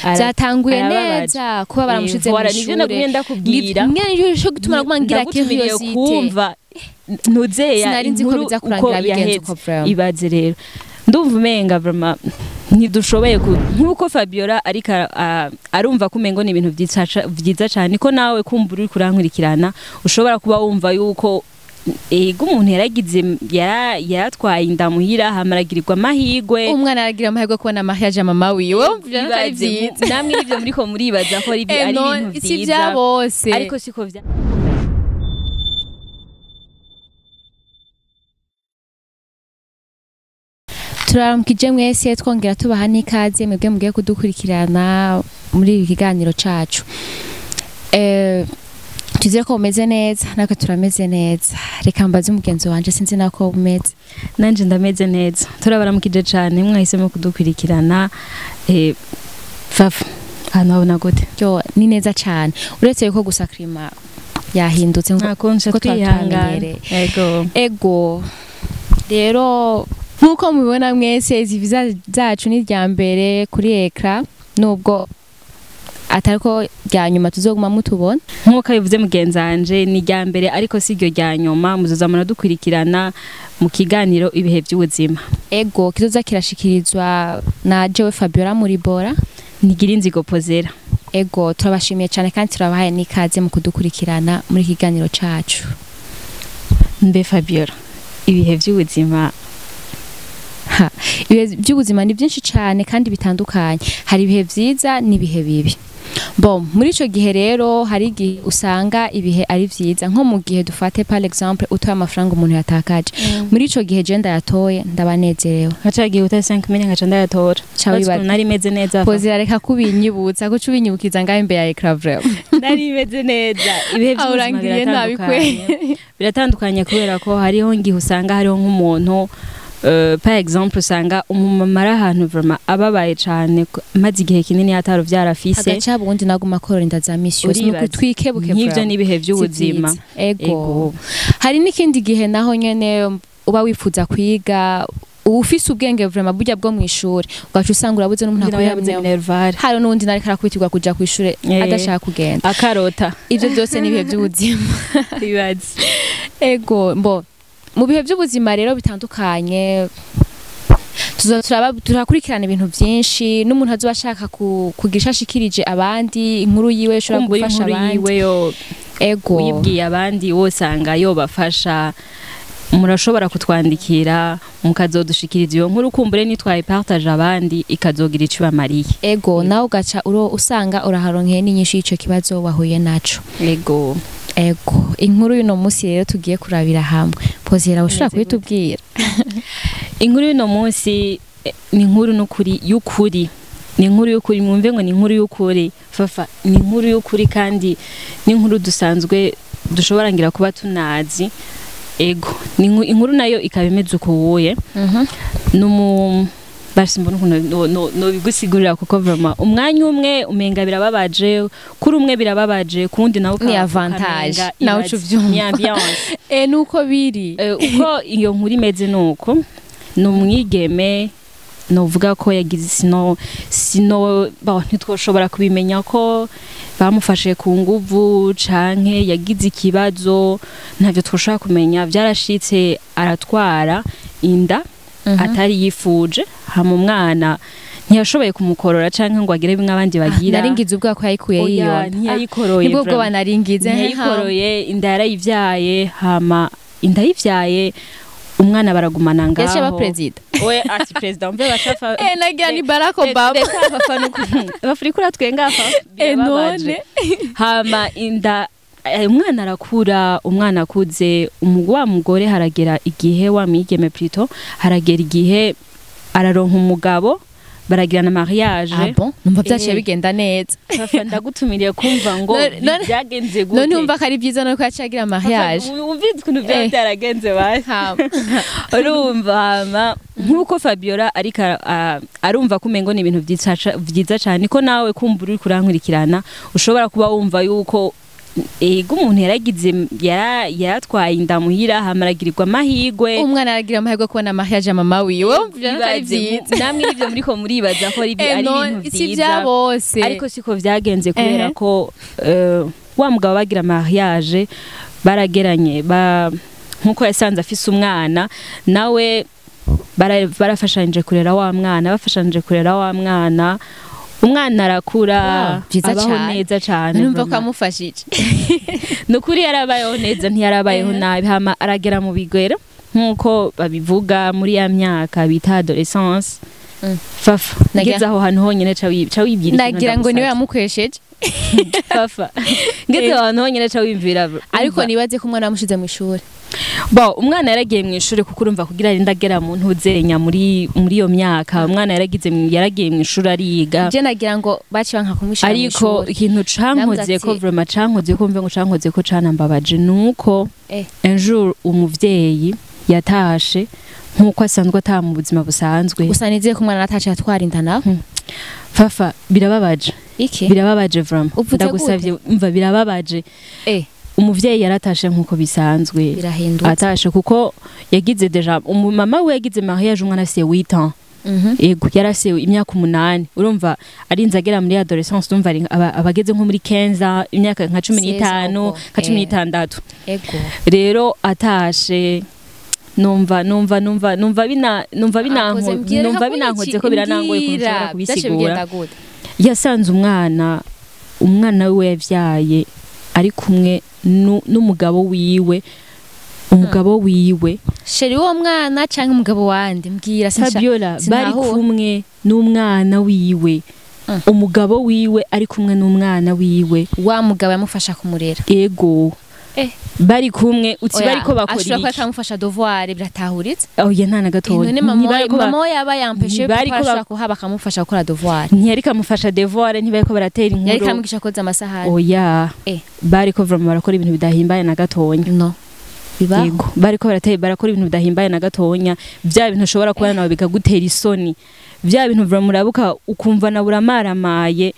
byatanguye neza kuba baramushize mu ishuri nagumye ndakubwira mwe cyo gutuma ngira curiosity kumva nuzeya sinari nzi ko biza kurangira bigenze uko vraiment ibaze rero ndumva umenga vraiment ntidushoboye nkuko Fabiola ariko arumva kumengo ni ibintu vyiza cyane ko nawe kumva uri kurankurikirana ushobora kuba wumva yuko ego umuntu yaragize yaratwaye indamuhira hamaragirirwa amahigwe umwana aragira amahigwe kubona amahiyaje mama wiwe namwe nivyo muriko muribaza ko ari ibintu vyiza si vya bose ariko siko vya turaramukije mwese twongera tubaha n'ikaze mwebwe mugiye kudukurikirana muri iki kiganiro cacu tuzire ko umeze neza naka turameze neza reka mbaze umugenzi wanje sinzi nako umeze nanje ndameze neza turabaramukije cyane mwahisemo kudukurikirana fafu hano gute yo ni neza cyane uretse yuko gusa klima yahindutse nko twihangane ego rero nkuko mubibona mwese izi visa zacu ni rya mbere kuri ekra nubwo atariko rya nyuma tuzoguma mutubona nkuko bivuze mugenzanje ni rya mbere ariko si ryo rya nyuma muzoza muradukurikirana mu kiganiro ibihe by'ubuzima ego kizoza kirashikirizwa na jewe Fabiola Muribora nigira inzigo pozera ego turabashimiye cyane kandi turabahaye n'ikaze mu kudukurikirana muri kiganiro cacu mbe Fabiola ibihe by'ubuzima ibihe by'ubuzima ni byinshi cyane kandi bitandukanye hari ibihe vyiza n'ibihe bibi muri ico gihe rero hari igihe usanga ibihe ari vyiza nko mu gihe dufate par exemple utoye amafaranga umuntu yatakaje muri ico gihe je ndayatoye ndabanezerewe hacagiye utaye 5 million ngaca ndayatora nari meze neza pozira reka kubinyibutsa ko cubinyibukiza ngaho imbere ya ekra vraiment nari meze neza ibihe by'ubuzima biratandukanye kubera ko hariho ngihe usanga hariho nk'umuntu par exemple usanga umumama ari ahantu vraiment ababaye cyane maze igihe kinini ataro vyarafise agaca bundi naguma korinda za mission nuko twikebuke nk'ivyo nibihe by'ubuzima ego hari n'ikindi gihe naho nyene uba wifuza kwiga ufise ubwenge vraiment burya bwo mwishuri ugaca usanga urabuze n'umuntu akoyamye hari n'undi nariko arakubitirwa kuja kwishuri adashaka kugenda akarota ivyo byose nibihe by'ubuzima bibaze ego mu bihe by'ubuzima rero bitandukanye turakurikirana ibintu byinshi n'umuntu azoba ashaka kugira ashikirije abandi inkuru yiwe ushobora gufasha abandi ego uyibwiye abandi wosanga yo bafasha murashobora kutwandikira mukazodushikiriza iyo nkuru kumbure nitwaye partage abandi ikazogira ico bamariye ego nawe ugaca usanga uraharonkeye n'inyinshi y'ico kibazo wahuye naco ego inkuru y'uno munsi rero tugiye kurabira hamwe pozera ushobora kubitubwira inkuru y'uno munsi ni inkuru y'ukuri ni inkuru y'ukuri mwumve ngo ni inkuru y'ukuri fafa ni inkuru y'ukuri kandi ni inkuru dusanzwe dushobora ngira kuba tunazi ego ni inkuru nayo ikaba imeze uko woye basi mbona no bigusigurira kuko vraiment umwanya umwe umenga birababaje kuri umwe birababaje kundi nawo ni avantage nawo cuvyumva ni ambiance nuko biri uko iyo nkuru imeze nuko numwigeme novuga ko yagize sino ntitwoshobora kubimenya ko bamufashe ku nguvu canke yagize ikibazo ntavyo twoshobora kumenya byarashitse aratwara inda atari yifuje hama umwana ntiyashoboye kumukorora canke ngo agire bimwe abandi bagira naringize ubwa ko yayikuye yiyo ntiyayikoroye nibwo bwo banaringize ntiyayikoroye inda yarayivyaye hama inda yivyaye umwana baragumana ngaho yashaba president we ati president mbe bashafa nagira ni Barack Obama bafurikura twengafa none hama inda umwana arakura umwana akuze wa mugore haragera igihe wa migeme plutôt haragera igihe araronka umugabo baragirana mariage numva byaciye bigenda neza ndagutumiriye kumva ngo byagenze gute none umva kari byiza no kwacagira mariage umvise kuntu byaragenze basi urumva nkuko Fabiola ariko arumva kumengo ni ibintu vyiza cyane ko nawe kumva uri kurankurikirana ushobora kuba wumva yuko ego umuntu yaratwaye inda muhira hamaragirirwa amahigwe umwana aragira amahirwe kubona mariage ya mama wiwe namwe nivyo muriko muribaza ko ari ibintu si vya bose ariko siko vyagenze kubera ko wa mugabo bagira mariage barageranye nkuko yasanze afise umwana nawe barafashanije kurera wa mwana bafashanije kurera wa mwana umwana arakura abaho neza cyane numva ko amufashije nukuri yarabayeho neza ntiyarabayeho nabi hama aragera mu bigwero nkuko babivuga muri ya myaka bita adolescence fafa ngeze aho hantu honyine ca wibyira nagira ngo niwe yamukwesheje fafa ngeze aho hantu honyine ca wimvira ariko nibaze ko umwana wamushize mu ishuri umwana yaragiye mu ishuri kuko urumva kugira ari ndagera mu ntuzenya muri iyo myaka umwana yaragiye mu ishuri ariga je nagira ngo baci banka kumwishira mu ishuri ariko ikintu cankoze ko vraiment cankoze ko mve ngo cankoze ko canambabaje nuko un jour umuvyeyi yatashe nkuko asanzwe ata mu buzima busanzwe gusa nizeye ko umwana natashe yatwara inda nawe fafa birababaje iki birababaje vraiment ndagusavye umva birababaje umuvyeyi yaratashe nkuko bisanzwe atashe kuko yagize deja mama we yagize mariage umwana afise 8 ans ego yarase imyaka 8 urumva arinze agera muri adolescence urumva abageze nko muri 15 imyaka nka 15 nka 16 ego rero atashe numva binankoze ko biranangoye kunshobora kubisigura yasanze umwana we yavyaye ari kumwe n'umugabo wiwe umugabo wiwe sheri wo mwana canke umugabo wande mbwira Fabiola bari kumwe n'umwana wiwe umugabo wiwe ari kumwe n'umwana wiwe wa mugabo yamufasha kumurera ego bari kumwe bariko bakora iki ashobora kumufasha devoir biratahuritse oya nta na gatoya mama we yaba yampeshe bariko kuhaba kamufasha gukora devoir ntiyari kamufasha devoir ntibariko baratera inkuru yari kamugisha koza amasahani oya bariko vraiment barakora ibintu bidahimbaye na gatonya no bibaho bariko barakora ibintu bidahimbaye na gatonya bya bintu ushobora kubona nawe bikagutera isoni bya bintu vraiment murabuka ukumva na buramaramaye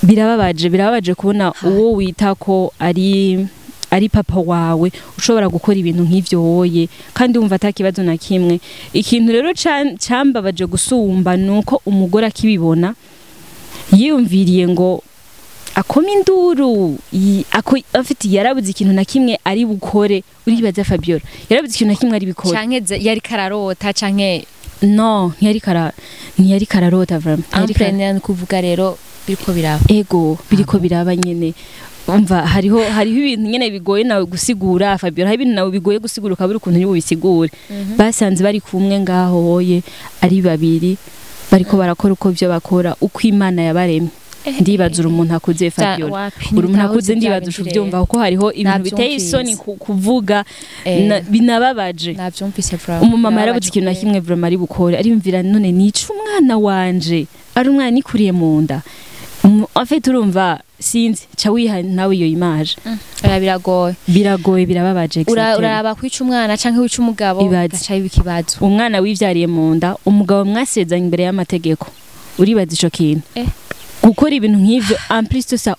birababaje kubona uwo wita ko ari papa wawe ushobora gukora ibintu nk'ivyo woye kandi wumva atakibazo na kimwe ikintu rero cambabaje gusumba nuko umugore akibibona yiyumviriye ngo akoma induru afite yarabuze ikintu na kimwe ari bukore uribaza Fabiola yarabuze ikintu na kimwe ari bikore canke yari kararota canke no ntiyari kararota vraiment amprene kuvuga rero biriko biraba ego biriko biraba nyene umva hariho ibintu nyene bigoye nawe gusigura Fabiola ibintu nawe bigoye gusigura ukabura ukuntu nibo bisigure basanze bari kumwe ngaho hoye ari babiri bariko barakora uko byo bakora uko Imana yabaremye ndibaza umuntu akuze Fabiola umuntu akuze ndibaza uvyumva kuko hariho ibintu biteye isoni kuvuga binababaje navyumvise vraiment umumama yarabuze ikintu na kimwe vraiment ari bukore arimvira none nica umwana wanje ari umwana nikuriye mu nda afite urumva sinzi cha wiha nawe iyo image biragoye birababaje uraraba kwica umwana canke wica umugabo gacha ibikibazo umwana wivyariye mu nda umugabo mwasezanye imbere y'amategeko uribaza ico kintu gukora ibintu nk'ivyo en plus de ça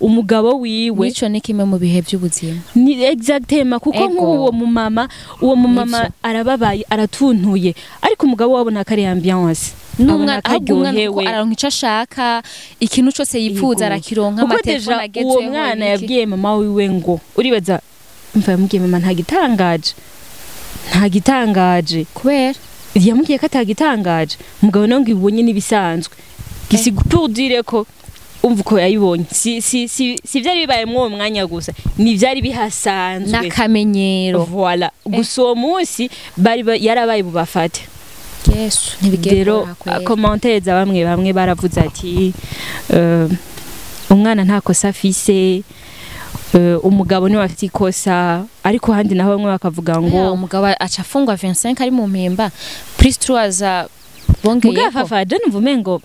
umugabo wiwe nico ni kimwe mu bihe by'ubuzima ni exactement kuko nk'uwo mumama arababaye aratuntuye ariko umugabo wabona kari ambiance n'umwana akaryohewe aronka ico ashaka ikintu cyose yifuza arakironka amategeko ageze uwo mwana yabwiye mama wiwe ngo uribaza mva yamubwiye mama ntagitangaje kubera yamubwiye ko atagitangaje umugabo nawe ngo ibonye nibisanzwe gisigupudire ko umva ko yayibonye si byari bibaye mu mwanya gusa ni byari bihasanzwe nakamenyero voilà gusa uwo munsi bari yarabaye bubafate Yesu rero commentaires bamwe baravuze ati umwana nta kosa afise umugabo niwe afite ikosa ariko handi naho bamwe bakavuga ngo umugabo acafungwa 25 ari mu mpemba plus 3 bongeye fafa je nuvumengo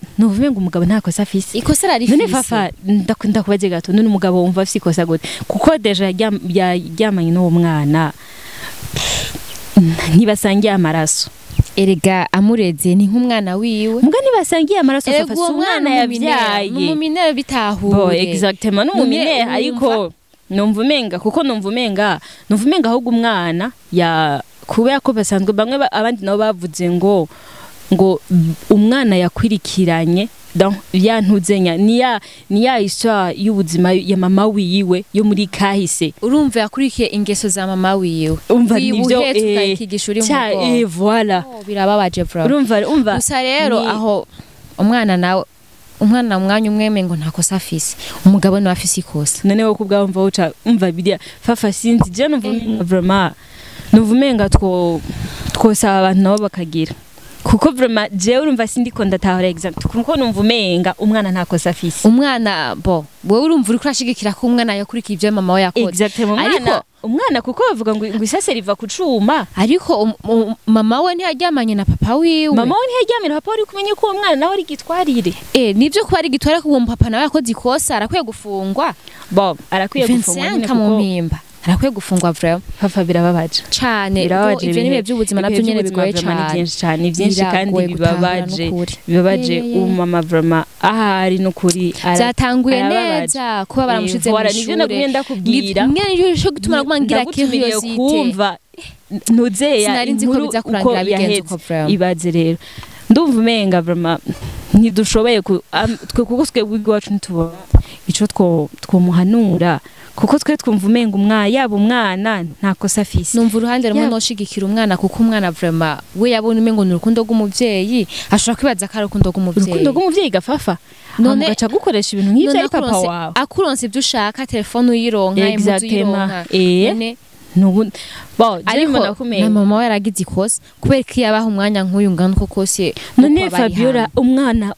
umugabo nta kosa afise ikosa rari none fafa ndakubaze gato none umugabo wumva afise ikosa gute kuko deja yaryamanye n'uwo mwana ntibasangiye amaraso erega amureze ni nk'umwana wiwe muga ntibasangiye amaraso Erega fafa uwo si umwana mwana yavyaye n'umuminere bo bitahure exactement n'umuminere None ariko numva umenga ahubwo umwana ya kubera ko basanzwe bamwe abandi nabo bavuze ngo umwana yakwirikiranye yantuzenya ni ya isha y'ubuzima ya mama wiwe yo muri kahise urumva yakurikiye ingeso za mama wiwe umva nivyo ukayikigisha uri mu bwonko voilà birababaje bro urumva gusa rero aho umwana umwanya umwe ngo nta kosa afise umugabo niwe afise ikosa none wo kubwa umva bidia fafa sinzi je numva vraiment nuvumenga twosaba abantu nabo bakagira kuko vraiment je urumva sindiko ndatahora exact kuko numva umenga umwana nta kosa afise umwana wewe urumva uri kurashigikira ko umwana yakurikiye ivyo mama we yakoze exactement umwana kuko bavuga ngo isase riva ku cuma ariko mama we ntiyaryamanye na papa wiwe mama we ntiyaryamanye na papa uri kumenye ko umwana nawe ari gitwarire nivyo kuba ari gitwarire ko uwo papa nawe yakoze ikosa arakwiye gufungwa arakwiye gufungwa nyine kuko mpimba arakwiye gufungwa vraiment papa birababaje cyane ivyo nibihe by'ubuzima navyo nyene bigoye cyane ni byinshi kandi bibabaje umama vraiment ahari no kuri zatanguye neza kuba baramushize mu nivyo nagenda kubwira mwene cyo gutuma kumangira curiosité kumva ntuzeya sinari nzi ko biza kurangira bigenze uko vraiment ibaze rero ndumva umenga vraiment ntidushoboye twe kuko twebwe iwacu ntitubona ico twomuhanura kuko twe twumva umenga yaba umwana nta kosa afise numva uruhande rumwe noshigikira umwana kuko umwana vraiment we yabona umengo ni urukundo rw'umuvyeyi ashobora kwibaza ko ari urukundo rw'umuvyeyi gafafa none gaca gukoresha ibintu nk'ivyo ari papa wawe akuronse ibyo ushaka telefone uyironka impuzu uyironka ariko na mama we yaragize ikosa kubera ko yabaha umwanya nk'uyu ngana uko kose none Fabiola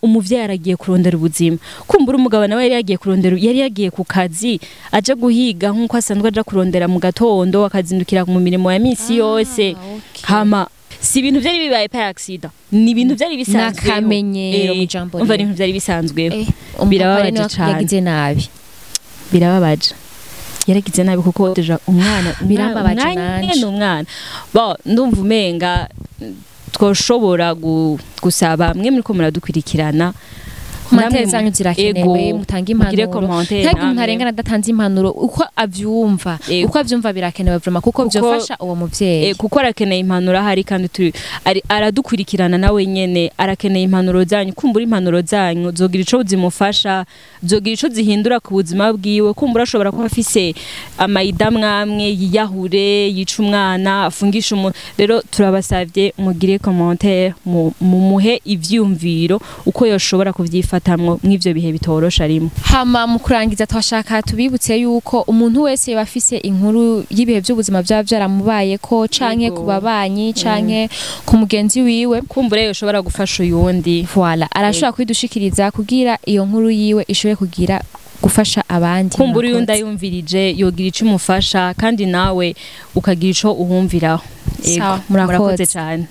umuvyeyi aragiye kurondera ubuzima kumbura umugabo nawe yari yagiye ku kazi aje guhiga nk'uko asanzwe aja kurondera mu gatondo akazindukira mu mirimo ya misi yose hama si ibintu byari bibaye par accident ni ibintu byari bisanzwe nakamenyero mu jambo umva ibintu byari bisanzwe birababaje cyane yagize nabi birababaje yaragize nabi kuko deja umwana birababaje nanje umwana ndumva umenga twoshobora gusaba mwe muri ko muradukurikirana komantere zanyu zirakenewe mutanga impanuro ntabwo umuntu arengana adatanze impanuro uko avyumva birakenewe vraiment kuko byofasha uwo muvyeyi kuko arakeneye impanuro ahari kandi aradukurikirana nawe nyene arakeneye impanuro zanyu kumbura impanuro zanyu zogira ico zimufasha zogira ico zihindura ku buzima bwiwe kumbura ashobora kuba afise amayida mwamwe yiyahure yica umwana afungisha umuntu rero turabasavye mugire commentaire mumuhe ivyumviro uko yoshobora kuvyifa mw'ivyo bihe bitorosha rimwe hama mu kurangiza twashaka tubibutse yuko umuntu wese yabafise inkuru y'ibihe by'ubuzima byaba byaramubayeko canke ku babanyi canke ku mugenzi wiwe kumbure yoshobora gufasha uyundi voilà arashobora kwidushikiriza kugira iyo nkuru yiwe ishobore kugira gufasha abandi kumbura uyundi ayumvirije yogira ico umufasha kandi nawe ukagira ico uhumviraho murakoze cyane